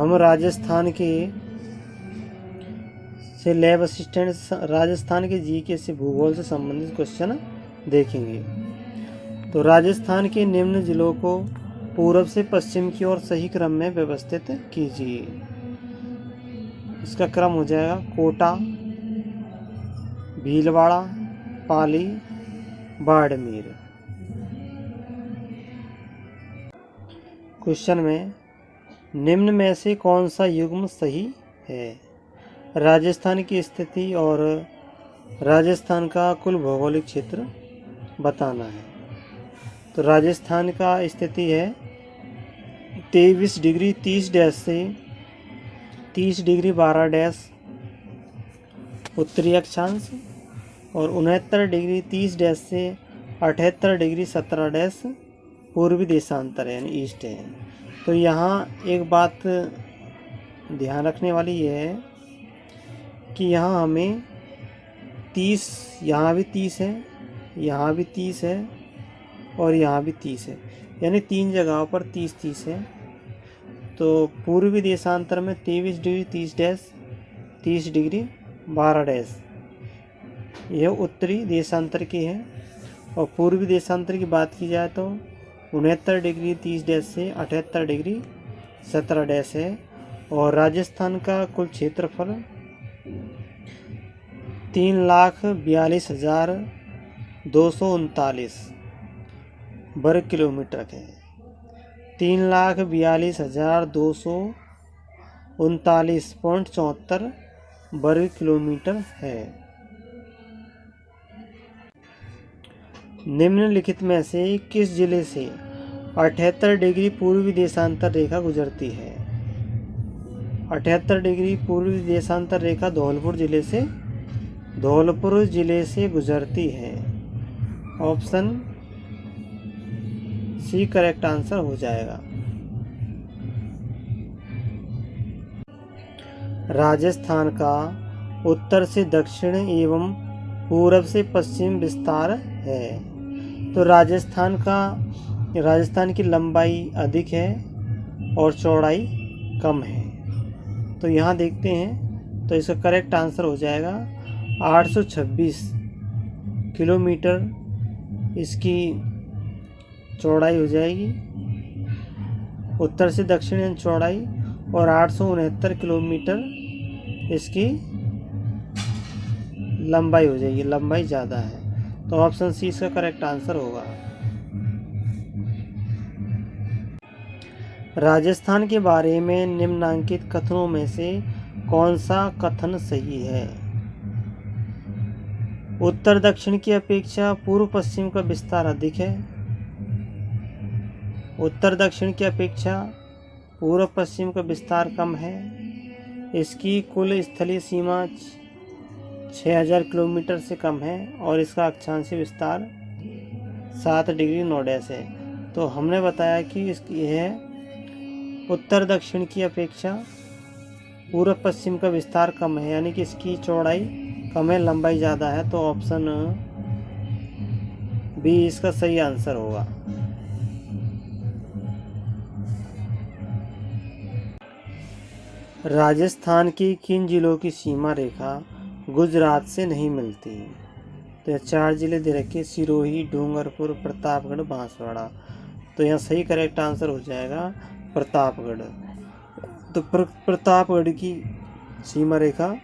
हम राजस्थान के से लैब असिस्टेंट राजस्थान के जीके से भूगोल से संबंधित क्वेश्चन देखेंगे। तो राजस्थान के निम्न जिलों को पूर्व से पश्चिम की ओर सही क्रम में व्यवस्थित कीजिए। इसका क्रम हो जाएगा कोटा, भीलवाड़ा, पाली, बाड़मेर। क्वेश्चन में निम्न में से कौन सा युग्म सही है? राजस्थान की स्थिति और राजस्थान का कुल भौगोलिक क्षेत्र बताना है। तो राजस्थान का स्थिति है 23 डिग्री 30 डैश से 30 डिग्री 12 डैश उत्तरी अक्षांश और 69 डिग्री 30 डैश से 78 डिग्री 17 डैश पूर्वी देशांतर यानी ईस्ट है। तो यहाँ एक बात ध्यान रखने वाली ये है कि यहाँ हमें 30, यहाँ भी 30 है, यहाँ भी 30 है और यहाँ भी 30 है, यानी 3 जगहों पर 30-30 है। तो पूर्वी देशांतर में 23 डिग्री 30 डैश 30 डिग्री 12 डैश यह उत्तरी देशांतर की है। और पूर्वी देशांतर की बात की जाए तो 69 डिग्री 30 डैश से 78 डिग्री 17 डैश है। और राजस्थान का कुल क्षेत्रफल 3,42,239 वर्ग किलोमीटर है। 3,42,239.74 वर्ग किलोमीटर है। निम्नलिखित में से किस जिले से 78 डिग्री पूर्वी देशांतर रेखा गुजरती है? 78 डिग्री पूर्वी देशांतर रेखा धौलपुर जिले से गुजरती है। ऑप्शन सी करेक्ट आंसर हो जाएगा। राजस्थान का उत्तर से दक्षिण एवं पूरब से पश्चिम विस्तार है। तो राजस्थान की लंबाई अधिक है और चौड़ाई कम है। तो यहाँ देखते हैं, तो इसका करेक्ट आंसर हो जाएगा 826 किलोमीटर इसकी चौड़ाई हो जाएगी, उत्तर से दक्षिण चौड़ाई, और 869 किलोमीटर इसकी लंबाई हो जाएगी, लंबाई ज़्यादा है। तो ऑप्शन सी इसका करेक्ट आंसर होगा। राजस्थान के बारे में निम्नलिखित कथनों में से कौन सा कथन सही है? उत्तर दक्षिण की अपेक्षा पूर्व पश्चिम का विस्तार अधिक है। उत्तर दक्षिण की अपेक्षा पूर्व पश्चिम का विस्तार कम है। इसकी कुल स्थलीय सीमा 6000 किलोमीटर से कम है और इसका अक्षांशीय विस्तार 7 डिग्री 9 डैश है। तो हमने बताया कि इसकी यह उत्तर दक्षिण की अपेक्षा पूर्व पश्चिम का विस्तार कम है, यानी कि इसकी चौड़ाई कम है, लंबाई ज़्यादा है। तो ऑप्शन बी इसका सही आंसर होगा। राजस्थान की किन जिलों की सीमा रेखा गुजरात से नहीं मिलती? तो यह 4 जिले दे रखे, सिरोही, डूंगरपुर, प्रतापगढ़, बांसवाड़ा। तो यहाँ सही करेक्ट आंसर हो जाएगा प्रतापगढ़। तो प्रतापगढ़ की सीमा रेखा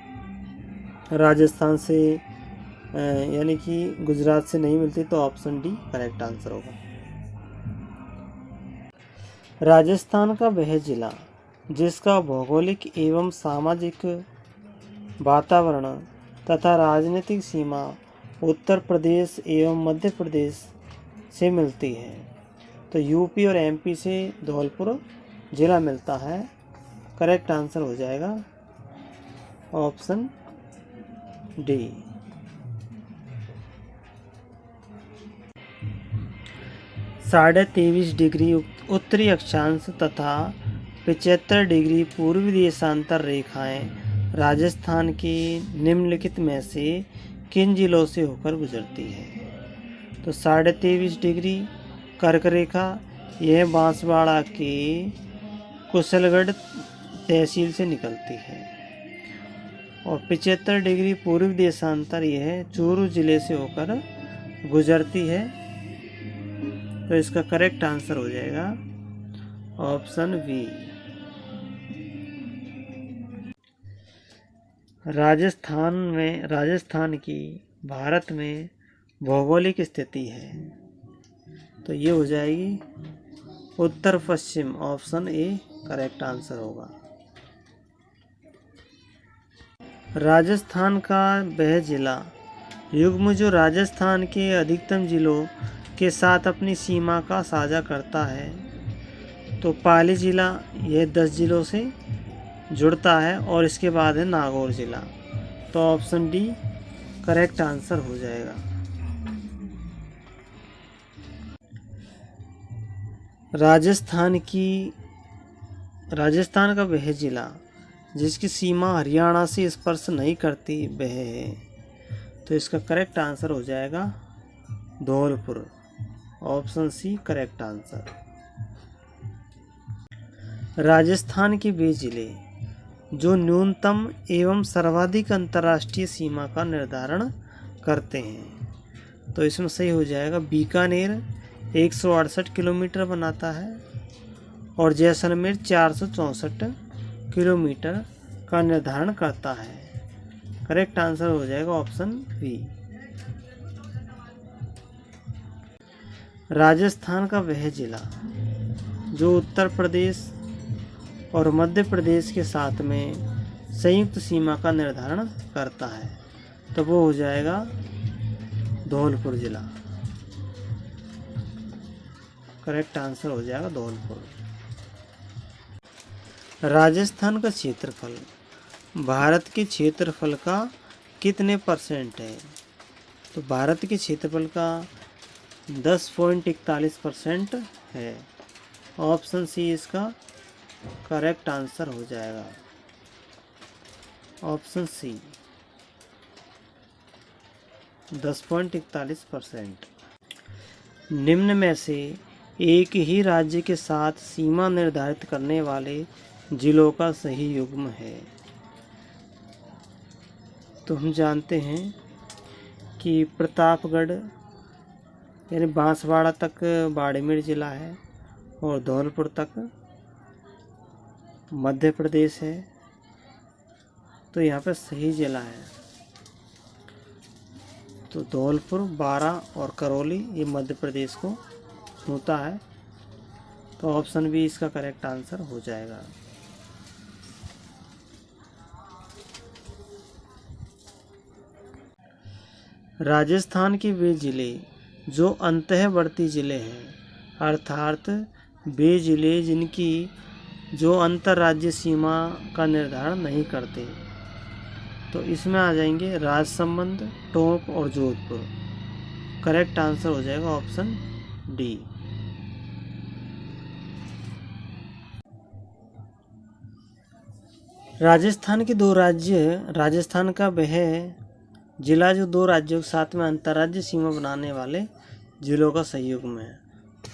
राजस्थान से यानी कि गुजरात से नहीं मिलती। तो ऑप्शन डी करेक्ट आंसर होगा। राजस्थान का वह जिला जिसका भौगोलिक एवं सामाजिक वातावरण तथा राजनीतिक सीमा उत्तर प्रदेश एवं मध्य प्रदेश से मिलती है। तो यूपी और एमपी से धौलपुर जिला मिलता है। करेक्ट आंसर हो जाएगा ऑप्शन डी। 23.5 डिग्री उत्तरी अक्षांश तथा 75 डिग्री पूर्वी देशांतर रेखाएं राजस्थान के निम्नलिखित में से किन जिलों से होकर गुजरती है? तो 23.5 डिग्री कर्क रेखा यह बांसवाड़ा के कुशलगढ़ तहसील से निकलती है। और 75 डिग्री पूर्वी देशांतर यह चूरू जिले से होकर गुजरती है। तो इसका करेक्ट आंसर हो जाएगा ऑप्शन बी। राजस्थान की भारत में भौगोलिक स्थिति है, तो ये हो जाएगी उत्तर पश्चिम, ऑप्शन ए करेक्ट आंसर होगा। राजस्थान का वह जिला युग्म जो राजस्थान के अधिकतम जिलों के साथ अपनी सीमा का साझा करता है, तो पाली जिला यह 10 जिलों से जुड़ता है और इसके बाद है नागौर जिला। तो ऑप्शन डी करेक्ट आंसर हो जाएगा। राजस्थान का वह जिला जिसकी सीमा हरियाणा से स्पर्श नहीं करती वह है, तो इसका करेक्ट आंसर हो जाएगा Dholpur, option C correct answer. Rajasthan के वे जिले जो न्यूनतम एवं सर्वाधिक अंतर्राष्ट्रीय सीमा का निर्धारण करते हैं, तो इसमें सही हो जाएगा बीकानेर 168 किलोमीटर बनाता है और जैसलमेर 464 किलोमीटर का निर्धारण करता है। करेक्ट आंसर हो जाएगा ऑप्शन बी। राजस्थान का वह जिला जो उत्तर प्रदेश और मध्य प्रदेश के साथ में संयुक्त सीमा का निर्धारण करता है, तो वो हो जाएगा धौलपुर जिला। करेक्ट आंसर हो जाएगा धौलपुर। राजस्थान का क्षेत्रफल भारत के क्षेत्रफल का कितने % है? तो भारत के क्षेत्रफल का 10.41% है। ऑप्शन सी इसका करेक्ट आंसर हो जाएगा, ऑप्शन सी 10.41%। निम्न में से एक ही राज्य के साथ सीमा निर्धारित करने वाले जिलों का सही युग्म है। तो हम जानते हैं कि प्रतापगढ़ यानी बांसवाड़ा तक बाड़मेर जिला है और धौलपुर तक मध्य प्रदेश है, तो यहाँ पे सही जिला है तो धौलपुर, बारा और करौली ये मध्य प्रदेश को छूता है, तो ऑप्शन बी इसका करेक्ट आंसर हो जाएगा। राजस्थान के वे जिले जो अंतःवर्ती जिले हैं, अर्थात वे जिले जिनकी जो अंतर्राज्यीय सीमा का निर्धारण नहीं करते, तो इसमें आ जाएंगे राजसमंद, टोंक और जोधपुर। करेक्ट आंसर हो जाएगा ऑप्शन डी। राजस्थान के 2 राज्य, राजस्थान का वह जिला जो 2 राज्यों के साथ में अंतर्राज्यीय सीमा बनाने वाले जिलों का संयुग्म है।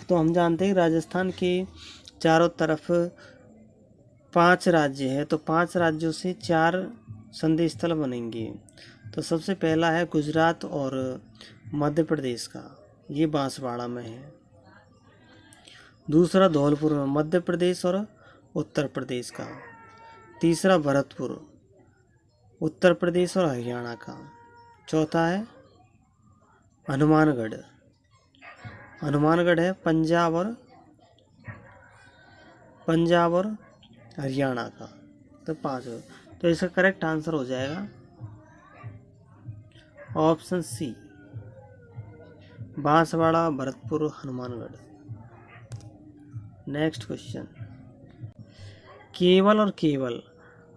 तो हम जानते हैं राजस्थान के चारों तरफ 5 राज्य है, तो 5 राज्यों से 4 संधि स्थल बनेंगे। तो सबसे पहला है गुजरात और मध्य प्रदेश का, ये बांसवाड़ा में है। दूसरा धौलपुर में मध्य प्रदेश और उत्तर प्रदेश का। तीसरा भरतपुर उत्तर प्रदेश और हरियाणा का। चौथा है हनुमानगढ़ है पंजाब और हरियाणा का। तो 5, तो इसका करेक्ट आंसर हो जाएगा option C Banswara, Bharatpur, Hanumangarh. Next question, केवल और केवल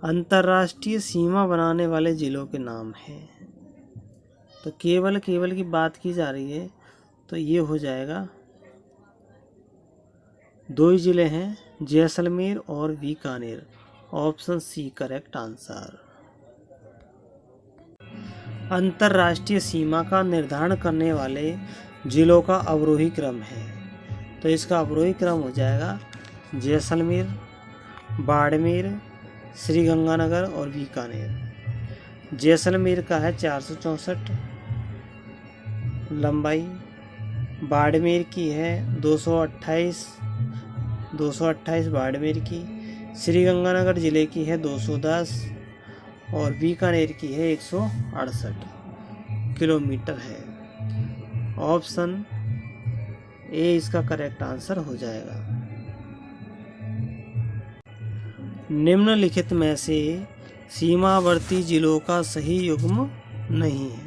अंतर्राष्ट्रीय सीमा बनाने वाले जिलों के नाम हैं। तो केवल की बात की जा रही है, तो ये हो जाएगा 2 ही जिले हैं, जैसलमेर और Bikaner. Option C correct answer. अंतर्राष्ट्रीय सीमा का निर्धारण करने वाले जिलों का अवरोही क्रम है, तो इसका अवरोही क्रम हो जाएगा जैसलमेर, बाड़मेर, श्रीगंगानगर और बीकानेर। जैसलमेर का है 464 लंबाई। बाड़मेर की है 228 बाड़मेर की। श्रीगंगानगर ज़िले की है 210 और बीकानेर की है 168 किलोमीटर है। ऑप्शन ए इसका करेक्ट आंसर हो जाएगा। निम्नलिखित में से सीमावर्ती जिलों का सही युग्म नहीं है,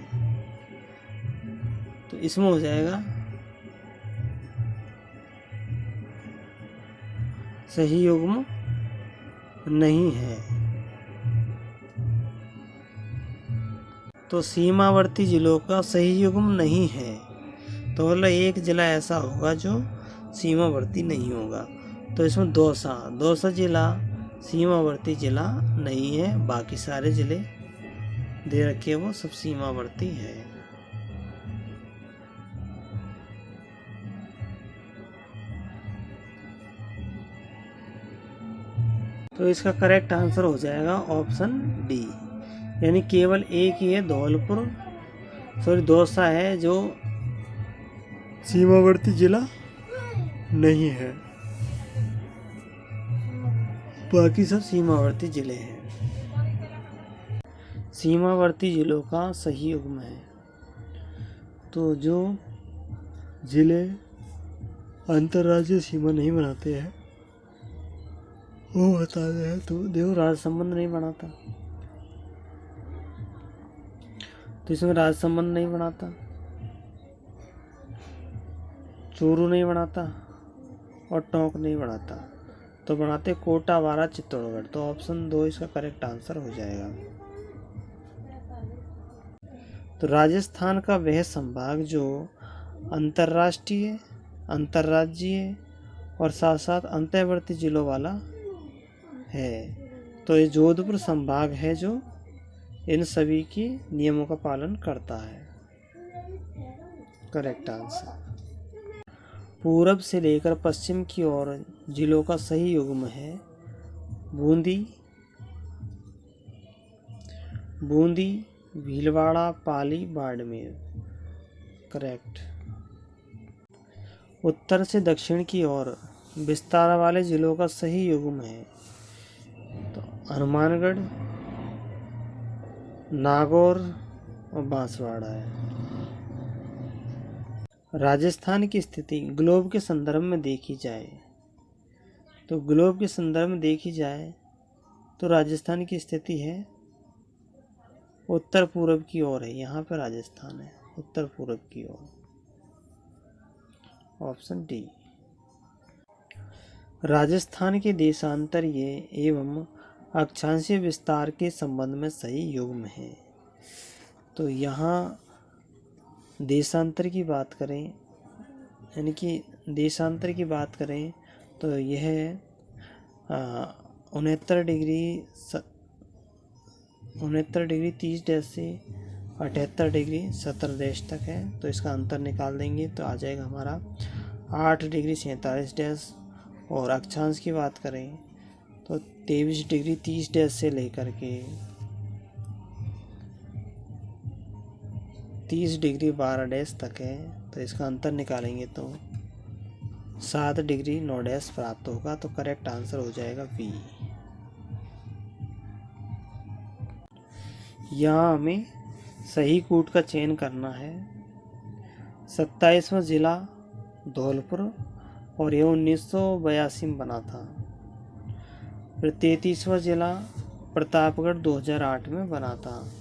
तो इसमें हो जाएगा सही युग्म नहीं है। तो सीमावर्ती जिलों का सही युग्म नहीं है, तो मतलब एक जिला ऐसा होगा जो सीमावर्ती नहीं होगा। तो इसमें दौसा जिला सीमावर्ती जिला नहीं है, बाकी सारे जिले दे रखे वो सब सीमावर्ती है। तो इसका करेक्ट आंसर हो जाएगा ऑप्शन डी, यानी केवल एक ही है दौसा है जो सीमावर्ती जिला नहीं है, बाकी सब सीमावर्ती जिले हैं। सीमावर्ती जिलों का सही युग्म है, तो जो जिले अंतर्राज्यीय सीमा नहीं बनाते हैं वो बता रहे हैं। तो देखो राज्य संबंध नहीं बनाता, तो इसमें राज्य संबंध नहीं बनाता, चूरू नहीं बनाता और टोंक नहीं बनाता, तो बनाते कोटा, बारा, चित्तौड़गढ़। तो ऑप्शन 2 इसका करेक्ट आंसर हो जाएगा। तो राजस्थान का वह संभाग जो अंतर्राष्ट्रीय, अंतर्राज्यीय और साथ साथ अंतर्वर्ती जिलों वाला है, तो ये जोधपुर संभाग है जो इन सभी की नियमों का पालन करता है। Correct answer. पूरब से लेकर पश्चिम की ओर जिलों का सही युग्म है बूंदी, भीलवाड़ा, पाली, बाड़मेर। करेक्ट। उत्तर से दक्षिण की ओर विस्तार वाले जिलों का सही युग्म है तो हनुमानगढ़, नागौर और बांसवाड़ा है। राजस्थान की स्थिति ग्लोब के संदर्भ में देखी जाए, तो ग्लोब के संदर्भ में देखी जाए तो राजस्थान की स्थिति है उत्तर पूर्व की ओर है। यहाँ पर राजस्थान है उत्तर पूर्व की ओर। Option D. राजस्थान के देशांतरीय एवं अक्षांशीय विस्तार के संबंध में सही युग्म है, तो यहाँ देशांतर की बात करें, यानी कि देशांतर की बात करें तो यह 69 डिग्री 30 से 78 डिग्री 17 तक है। तो इसका अंतर निकाल देंगे तो आ जाएगा हमारा 8 डिग्री 47 और अक्षांश की बात करें तो 23 डिग्री 30 से लेकर के 30 डिग्री 12 तक है। तो इसका अंतर निकालेंगे तो 7 डिग्री 9 प्राप्त होगा। तो करेक्ट आंसर हो जाएगा बी। यहाँ हमें सही कूट का चयन करना है। 27वां जिला धौलपुर और यह 1982 में बना था। फिर 33वां जिला प्रतापगढ़ 2008 में बना था।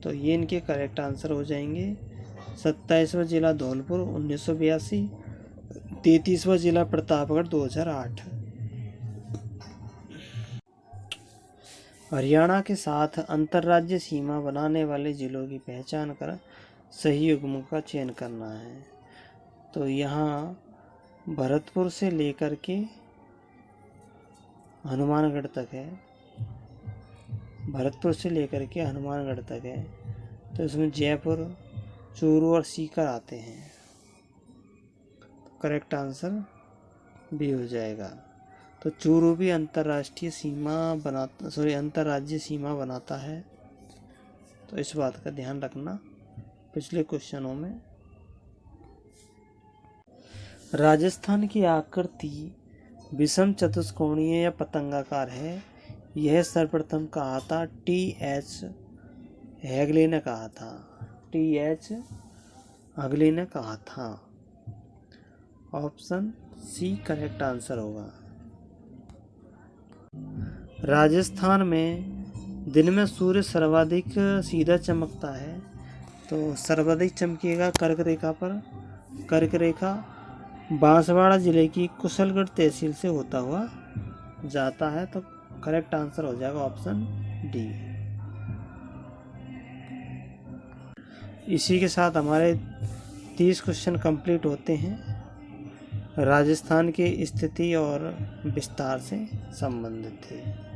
तो ये इनके करेक्ट आंसर हो जाएंगे। 27वां जिला धौलपुर 1982, 33वां जिला प्रतापगढ़ 2008। हरियाणा के साथ अंतर्राज्यीय सीमा बनाने वाले जिलों की पहचान कर सही युग्म का चयन करना है। तो यहाँ भरतपुर से लेकर के हनुमानगढ़ तक है, भरतपुर से लेकर के हनुमानगढ़ तक है। तो इसमें जयपुर, चूरू और सीकर आते हैं। तो करेक्ट आंसर बी हो जाएगा। तो चूरू भी अंतर्राष्ट्रीय सीमा बनाता अंतर्राज्यीय सीमा बनाता है। तो इस बात का ध्यान रखना पिछले क्वेश्चनों में। राजस्थान की आकृति विषम चतुष्कोणीय या पतंगाकार है। यह सर्वप्रथम कहा था टी.एच. हेगले ने कहा था। टी.एच. हेगले ने कहा था। ऑप्शन सी करेक्ट आंसर होगा। राजस्थान में दिन में सूर्य सर्वाधिक सीधा चमकता है। तो सर्वाधिक चमकेगा कर्क रेखा पर। कर्क रेखा बांसवाड़ा जिले की कुशलगढ़ तहसील से होता हुआ जाता है। तो करेक्ट आंसर हो जाएगा ऑप्शन डी। इसी के साथ हमारे 30 क्वेश्चन कंप्लीट होते हैं राजस्थान की स्थिति और विस्तार से संबंधित थे।